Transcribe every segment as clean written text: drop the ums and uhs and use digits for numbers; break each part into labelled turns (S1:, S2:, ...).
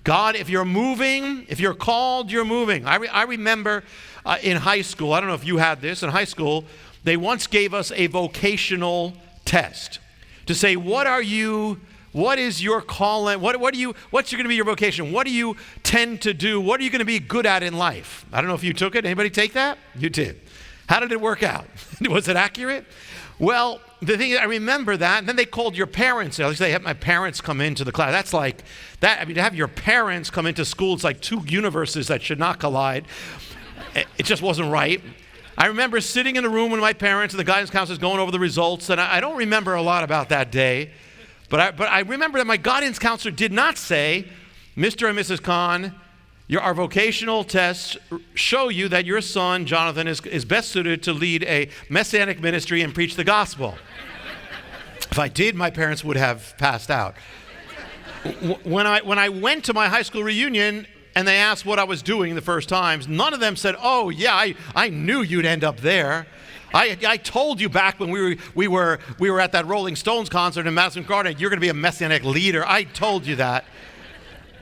S1: God, if you're moving, if you're called, you're moving. I remember in high school, I don't know if you had this, in high school, they once gave us a vocational test to say, what is your calling? What's going to be your vocation? What do you tend to do? What are you going to be good at in life? I don't know if you took it. Anybody take that? You did. How did it work out? Was it accurate? Well, the thing is, I remember that, and then they called your parents. At least they had my parents come into the class. That's like that. I mean, to have your parents come into school, it's like two universes that should not collide. It just wasn't right. I remember sitting in the room with my parents and the guidance counselors going over the results, and I don't remember a lot about that day, but I remember that my guidance counselor did not say, Mr. and Mrs. Cahn, our vocational tests show you that your son, Jonathan, is best suited to lead a messianic ministry and preach the gospel. If I did, my parents would have passed out. When I went to my high school reunion and they asked what I was doing the first times, none of them said, oh, yeah, I knew you'd end up there. I told you back when we were at that Rolling Stones concert in Madison Garden, you're going to be a messianic leader. I told you that.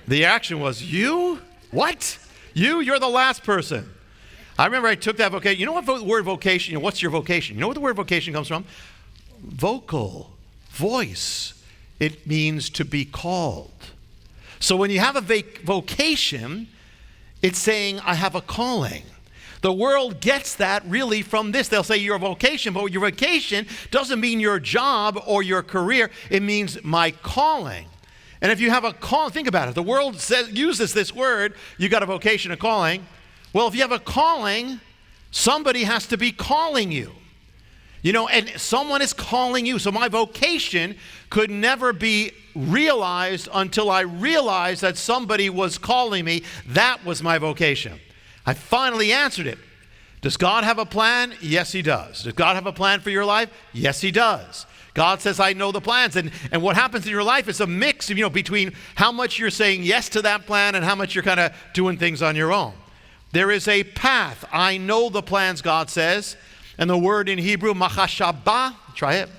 S1: The reaction was, you? What? You're the last person. I remember I took that vocation. You know what the word vocation, what's your vocation? You know what the word vocation comes from? Vocal, voice. It means to be called. So when you have a vocation, it's saying, I have a calling. The world gets that really from this. They'll say your vocation, but your vocation doesn't mean your job or your career. It means my calling. And if you have a call, think about it. The world uses this word, you got a vocation, a calling. Well, if you have a calling, somebody has to be calling you. You know, and someone is calling you. So my vocation could never be realized until I realized that somebody was calling me. That was my vocation. I finally answered it. Does God have a plan? Yes, he does. Does God have a plan for your life? Yes, he does. God says, I know the plans. And what happens in your life is a mix, between how much you're saying yes to that plan and how much you're kind of doing things on your own. There is a path. I know the plans, God says. And the word in Hebrew, machashaba, try it.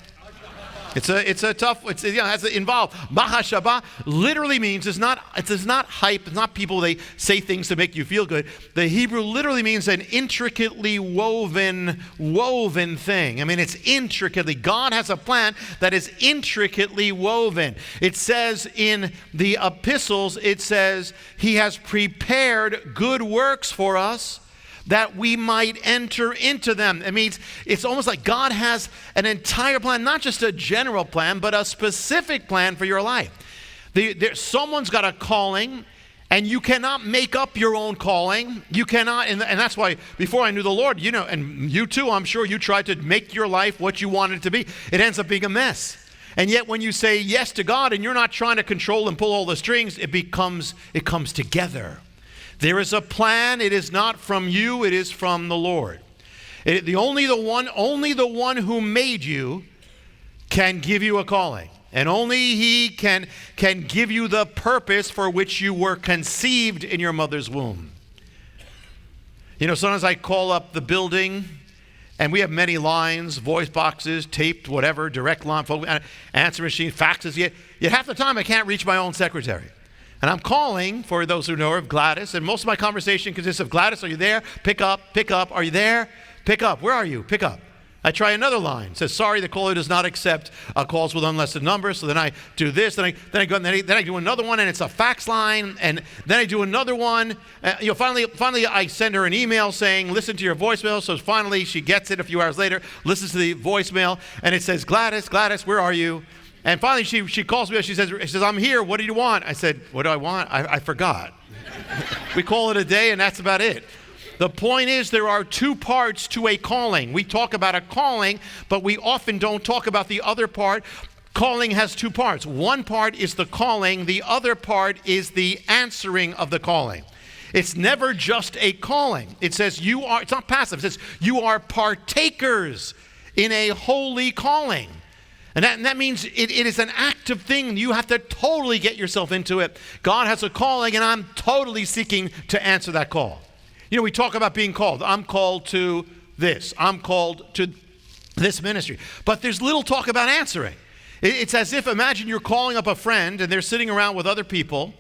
S1: It's a tough, it has to involve. Machashaba literally means, it's not hype, it's not people, they say things to make you feel good. The Hebrew literally means an intricately woven thing. I mean, it's intricately, God has a plan that is intricately woven. It says in the epistles, it says, he has prepared good works for us, that we might enter into them. It means it's almost like God has an entire plan, not just a general plan, but a specific plan for your life. Someone's got a calling, and you cannot make up your own calling. You cannot, and that's why before I knew the Lord, and you too, I'm sure you tried to make your life what you wanted it to be. It ends up being a mess. And yet when you say yes to God and you're not trying to control and pull all the strings, it comes together. There is a plan. It is not from you. It is from the Lord. Only the one who made you can give you a calling. And only he can give you the purpose for which you were conceived in your mother's womb. Sometimes I call up the building, and we have many lines, voice boxes, taped, whatever, direct line, answer machine, faxes. Yet half the time I can't reach my own secretary. And I'm calling, for those who know her, Gladys, and most of my conversation consists of, Gladys, are you there? Pick up. Are you there? Pick up. Where are you? Pick up. I try another line. It says, sorry, the caller does not accept calls with unlisted numbers. So then I do this, then I do another one, and it's a fax line, and then I do another one. Finally, I send her an email saying, listen to your voicemail. So finally, she gets it a few hours later, listens to the voicemail, and it says, Gladys, where are you? And finally, she calls me. She says, I'm here. What do you want? I said, what do I want? I forgot. We call it a day, and that's about it. The point is, there are two parts to a calling. We talk about a calling, but we often don't talk about the other part. Calling has two parts. One part is the calling. The other part is the answering of the calling. It's never just a calling. It says it's not passive. It says you are partakers in a holy calling. And that means it is an active thing. You have to totally get yourself into it. God has a calling, and I'm totally seeking to answer that call. We talk about being called. I'm called to this. I'm called to this ministry. But there's little talk about answering. It's as if, imagine you're calling up a friend, and they're sitting around with other people,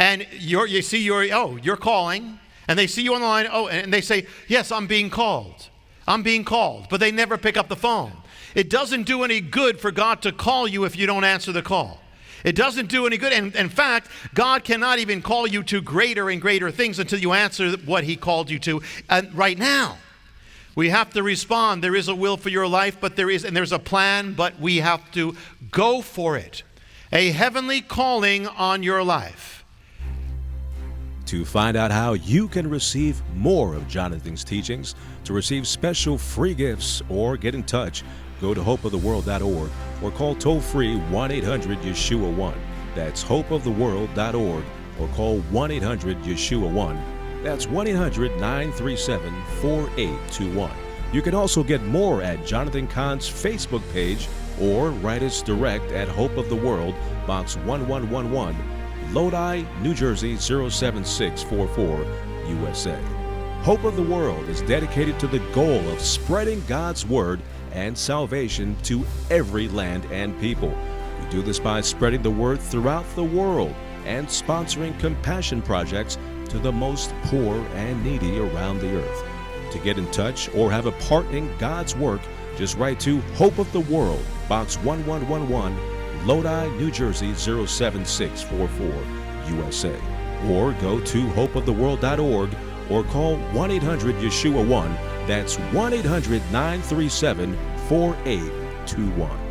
S1: and you're calling, and they see you on the line, and they say, yes, I'm being called. I'm being called, but they never pick up the phone. It doesn't do any good for God to call you if you don't answer the call. It doesn't do any good. And in fact, God cannot even call you to greater and greater things until you answer what he called you to right now. We have to respond. There is a will for your life, but there's a plan, but we have to go for it. A heavenly calling on your life.
S2: To find out how you can receive more of Jonathan's teachings, to receive special free gifts, or get in touch, go to hopeoftheworld.org or call toll-free 1-800-YESHUA-1. That's hopeoftheworld.org or call 1-800-YESHUA-1. That's 1-800-937-4821. You can also get more at Jonathan Cahn's Facebook page or write us direct at Hope of the World, Box 1111, Lodi, New Jersey 07644, USA. Hope of the World is dedicated to the goal of spreading God's Word and salvation to every land and people. We do this by spreading the Word throughout the world and sponsoring compassion projects to the most poor and needy around the earth. To get in touch or have a part in God's work, just write to Hope of the World, Box 1111, Lodi, New Jersey 07644, USA. Or go to hopeoftheworld.org or call 1-800-YESHUA-1. That's 1-800-937-4821.